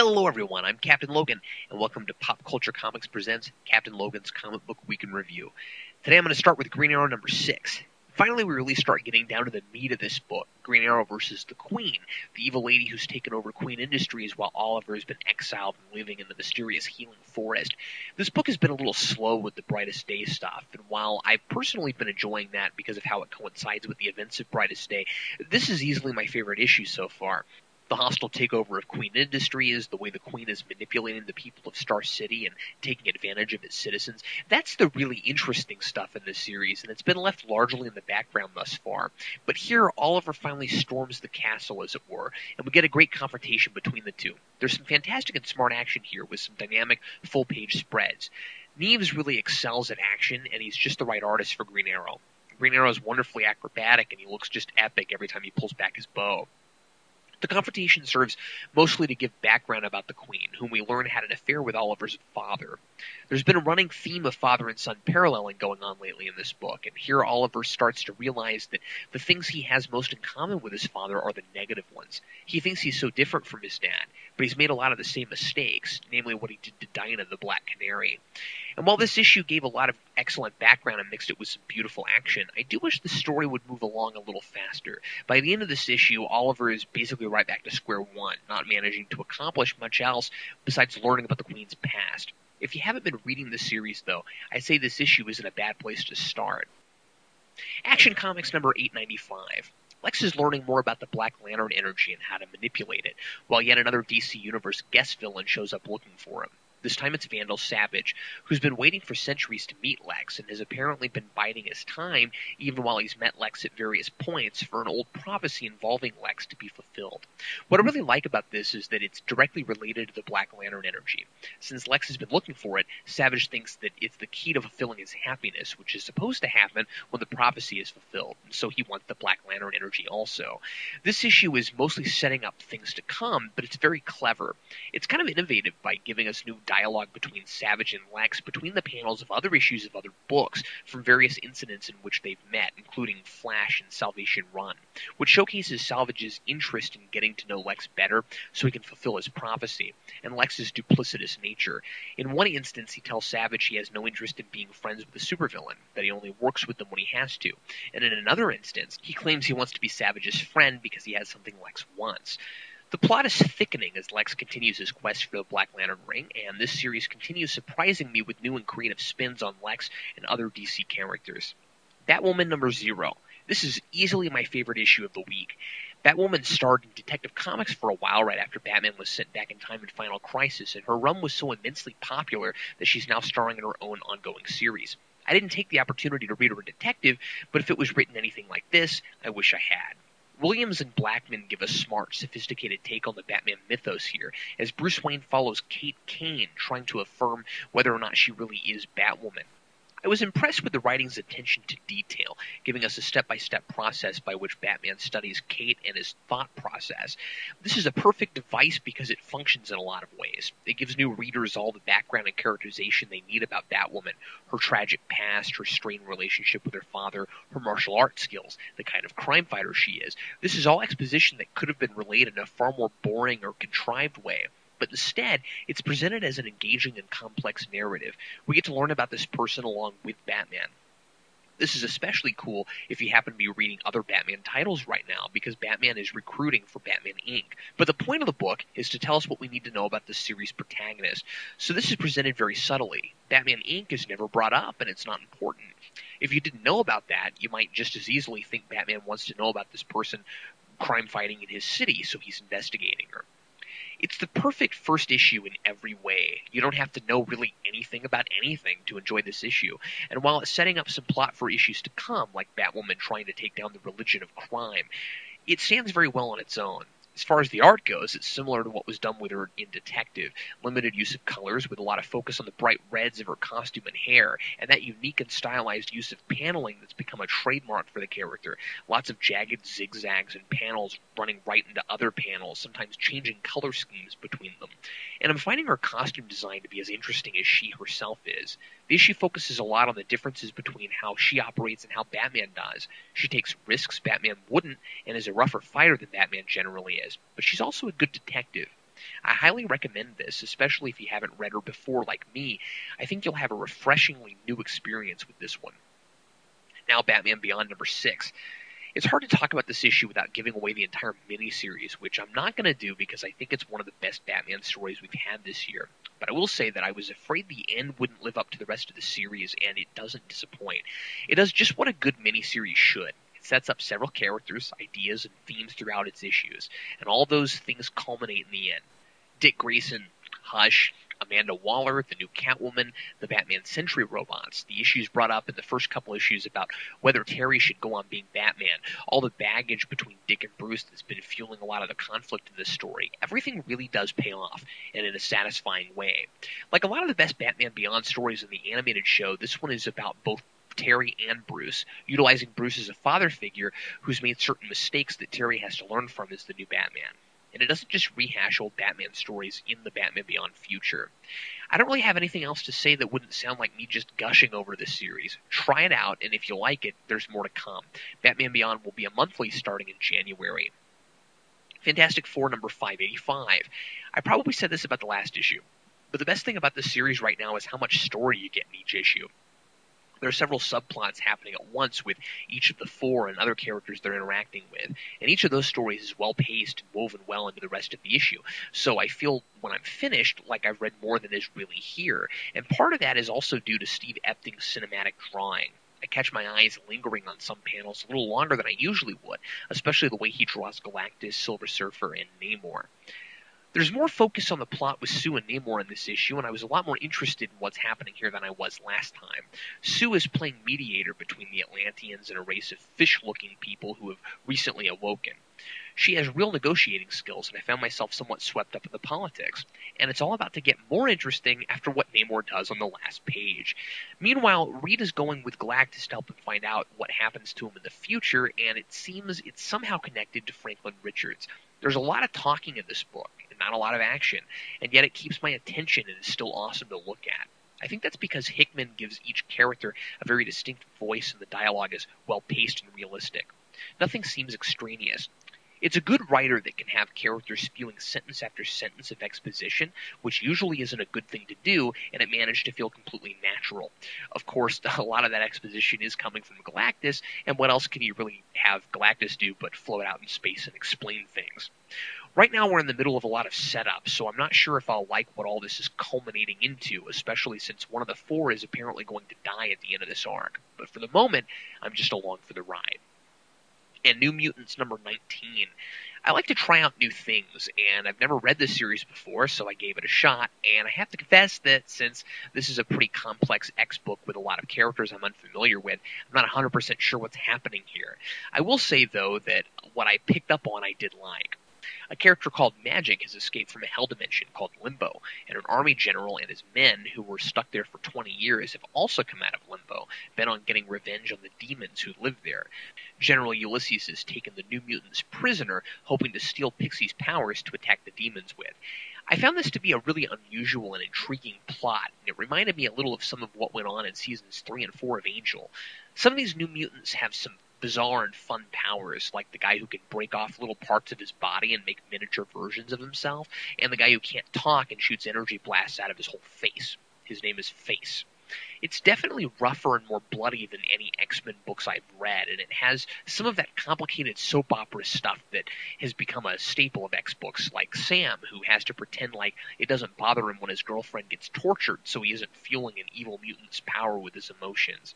Hello everyone, I'm Captain Logan, and welcome to Pop Culture ComiX presents Captain Logan's Comic Book Week in Review. Today I'm going to start with Green Arrow number 6. Finally, we really start getting down to the meat of this book, Green Arrow versus the Queen, the evil lady who's taken over Queen Industries while Oliver has been exiled and living in the mysterious healing forest. This book has been a little slow with the Brightest Day stuff, and while I've personally been enjoying that because of how it coincides with the events of Brightest Day, this is easily my favorite issue so far. The hostile takeover of Queen Industries, the way the Queen is manipulating the people of Star City and taking advantage of its citizens, that's the really interesting stuff in this series, and it's been left largely in the background thus far. But here, Oliver finally storms the castle, as it were, and we get a great confrontation between the two. There's some fantastic and smart action here with some dynamic, full-page spreads. Neves really excels at action, and he's just the right artist for Green Arrow. Green Arrow is wonderfully acrobatic, and he looks just epic every time he pulls back his bow. The confrontation serves mostly to give background about the Queen, whom we learn had an affair with Oliver's father. There's been a running theme of father and son paralleling going on lately in this book, and here Oliver starts to realize that the things he has most in common with his father are the negative ones. He thinks he's so different from his dad, but he's made a lot of the same mistakes, namely what he did to Dinah the Black Canary. And while this issue gave a lot of excellent background and mixed it with some beautiful action, I do wish the story would move along a little faster. By the end of this issue, Oliver is basically right back to square one, not managing to accomplish much else besides learning about the Queen's past. If you haven't been reading this series, though, I'd say this issue isn't a bad place to start. Action Comics number 895. Lex is learning more about the Black Lantern energy and how to manipulate it, while yet another DC Universe guest villain shows up looking for him. This time it's Vandal Savage, who's been waiting for centuries to meet Lex and has apparently been biding his time, even while he's met Lex at various points, for an old prophecy involving Lex to be fulfilled. What I really like about this is that it's directly related to the Black Lantern energy. Since Lex has been looking for it, Savage thinks that it's the key to fulfilling his happiness, which is supposed to happen when the prophecy is fulfilled, and so he wants the Black Lantern energy also. This issue is mostly setting up things to come, but it's very clever. It's kind of innovative by giving us new dialogue between Savage and Lex between the panels of other issues of other books from various incidents in which they've met, including Flash and Salvation Run, which showcases Savage's interest in getting to know Lex better so he can fulfill his prophecy, and Lex's duplicitous nature. In one instance, he tells Savage he has no interest in being friends with a supervillain, that he only works with them when he has to, and in another instance, he claims he wants to be Savage's friend because he has something Lex wants. The plot is thickening as Lex continues his quest for the Black Lantern ring, and this series continues surprising me with new and creative spins on Lex and other DC characters. Batwoman number 0. This is easily my favorite issue of the week. Batwoman starred in Detective Comics for a while right after Batman was sent back in time in Final Crisis, and her run was so immensely popular that she's now starring in her own ongoing series. I didn't take the opportunity to read her a detective, but if it was written anything like this, I wish I had. Williams and Blackman give a smart, sophisticated take on the Batman mythos here, as Bruce Wayne follows Kate Kane, trying to affirm whether or not she really is Batwoman. I was impressed with the writing's attention to detail, giving us a step-by-step process by which Batman studies Kate and his thought process. This is a perfect device because it functions in a lot of ways. It gives new readers all the background and characterization they need about Batwoman, her tragic past, her strained relationship with her father, her martial arts skills, the kind of crime fighter she is. This is all exposition that could have been relayed in a far more boring or contrived way. But instead, it's presented as an engaging and complex narrative. We get to learn about this person along with Batman. This is especially cool if you happen to be reading other Batman titles right now, because Batman is recruiting for Batman Inc. But the point of the book is to tell us what we need to know about this series' protagonist. So this is presented very subtly. Batman Inc. is never brought up, and it's not important. If you didn't know about that, you might just as easily think Batman wants to know about this person crime fighting in his city, so he's investigating her. It's the perfect first issue in every way. You don't have to know really anything about anything to enjoy this issue, and while it's setting up some plot for issues to come, like Batwoman trying to take down the religion of crime, it stands very well on its own. As far as the art goes, it's similar to what was done with her in Detective. Limited use of colors with a lot of focus on the bright reds of her costume and hair, and that unique and stylized use of paneling that's become a trademark for the character. Lots of jagged zigzags and panels running right into other panels, sometimes changing color schemes between them. And I'm finding her costume design to be as interesting as she herself is. The issue focuses a lot on the differences between how she operates and how Batman does. She takes risks Batman wouldn't, and is a rougher fighter than Batman generally is, but she's also a good detective. I highly recommend this, especially if you haven't read her before like me. I think you'll have a refreshingly new experience with this one. Now Batman Beyond number 6. It's hard to talk about this issue without giving away the entire miniseries, which I'm not going to do because I think it's one of the best Batman stories we've had this year. But I will say that I was afraid the end wouldn't live up to the rest of the series, and it doesn't disappoint. It does just what a good miniseries should. It sets up several characters, ideas, and themes throughout its issues, and all those things culminate in the end. Dick Grayson, Hush, Amanda Waller, the new Catwoman, the Batman Sentry robots, the issues brought up in the first couple issues about whether Terry should go on being Batman, all the baggage between Dick and Bruce that's been fueling a lot of the conflict in this story. Everything really does pay off, and in a satisfying way. Like a lot of the best Batman Beyond stories in the animated show, this one is about both Terry and Bruce, utilizing Bruce as a father figure who's made certain mistakes that Terry has to learn from as the new Batman. And it doesn't just rehash old Batman stories in the Batman Beyond future. I don't really have anything else to say that wouldn't sound like me just gushing over this series. Try it out, and if you like it, there's more to come. Batman Beyond will be a monthly starting in January. Fantastic Four number 585. I probably said this about the last issue, but the best thing about this series right now is how much story you get in each issue. There are several subplots happening at once with each of the four and other characters they're interacting with, and each of those stories is well-paced and woven well into the rest of the issue. So I feel when I'm finished like I've read more than is really here, and part of that is also due to Steve Epting's cinematic drawing. I catch my eyes lingering on some panels a little longer than I usually would, especially the way he draws Galactus, Silver Surfer, and Namor. There's more focus on the plot with Sue and Namor in this issue, and I was a lot more interested in what's happening here than I was last time. Sue is playing mediator between the Atlanteans and a race of fish-looking people who have recently awoken. She has real negotiating skills, and I found myself somewhat swept up in the politics. And it's all about to get more interesting after what Namor does on the last page. Meanwhile, Reed is going with Galactus to help him find out what happens to him in the future, and it seems it's somehow connected to Franklin Richards. There's a lot of talking in this book, and not a lot of action, and yet it keeps my attention and is still awesome to look at. I think that's because Hickman gives each character a very distinct voice, and the dialogue is well-paced and realistic. Nothing seems extraneous. It's a good writer that can have characters spewing sentence after sentence of exposition, which usually isn't a good thing to do, and it managed to feel completely natural. Of course, a lot of that exposition is coming from Galactus, and what else can you really have Galactus do but float out in space and explain things? Right now we're in the middle of a lot of setup, so I'm not sure if I'll like what all this is culminating into, especially since one of the four is apparently going to die at the end of this arc. But for the moment, I'm just along for the ride. And New Mutants number 19. I like to try out new things, and I've never read this series before, so I gave it a shot, and I have to confess that since this is a pretty complex X-book with a lot of characters I'm unfamiliar with, I'm not 100% sure what's happening here. I will say, though, that what I picked up on I did like. A character called Magic has escaped from a hell dimension called Limbo, and an army general and his men who were stuck there for 20 years have also come out of Limbo, bent on getting revenge on the demons who live there. General Ulysses has taken the New Mutants prisoner, hoping to steal Pixie's powers to attack the demons with. I found this to be a really unusual and intriguing plot, and it reminded me a little of some of what went on in seasons 3 and 4 of Angel. Some of these New Mutants have some bizarre and fun powers, like the guy who can break off little parts of his body and make miniature versions of himself, and the guy who can't talk and shoots energy blasts out of his whole face. His name is Face. It's definitely rougher and more bloody than any X-Men books I've read, and it has some of that complicated soap opera stuff that has become a staple of X-books, like Sam, who has to pretend like it doesn't bother him when his girlfriend gets tortured, so he isn't fueling an evil mutant's power with his emotions.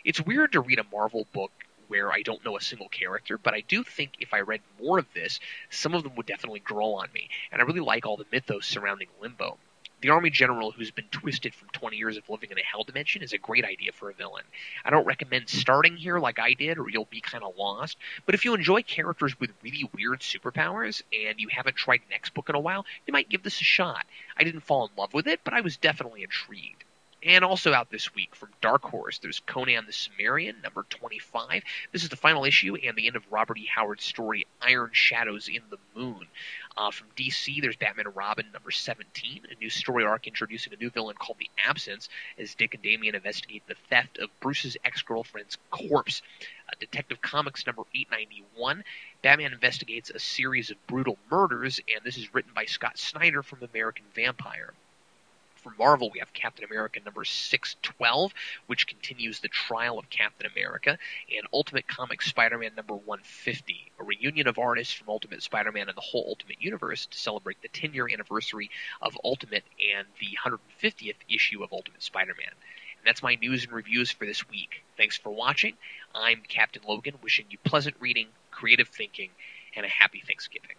It's weird to read a Marvel book where I don't know a single character, but I do think if I read more of this, some of them would definitely grow on me, and I really like all the mythos surrounding Limbo. The army general who's been twisted from 20 years of living in a hell dimension is a great idea for a villain. I don't recommend starting here like I did, or you'll be kind of lost, but if you enjoy characters with really weird superpowers, and you haven't tried an X-book in a while, you might give this a shot. I didn't fall in love with it, but I was definitely intrigued. And also out this week from Dark Horse, there's Conan the Cimmerian, number 25. This is the final issue and the end of Robert E. Howard's story, Iron Shadows in the Moon. From DC, there's Batman and Robin, number 17, a new story arc introducing a new villain called the Absence, as Dick and Damian investigate the theft of Bruce's ex-girlfriend's corpse. Detective Comics, number 891, Batman investigates a series of brutal murders, and this is written by Scott Snyder from American Vampire. For Marvel, we have Captain America number 612, which continues the trial of Captain America, and Ultimate Comics Spider-Man number 150, a reunion of artists from Ultimate Spider-Man and the whole Ultimate Universe to celebrate the 10-year anniversary of Ultimate and the 150th issue of Ultimate Spider-Man. And that's my news and reviews for this week. Thanks for watching. I'm Captain Logan, wishing you pleasant reading, creative thinking, and a happy Thanksgiving.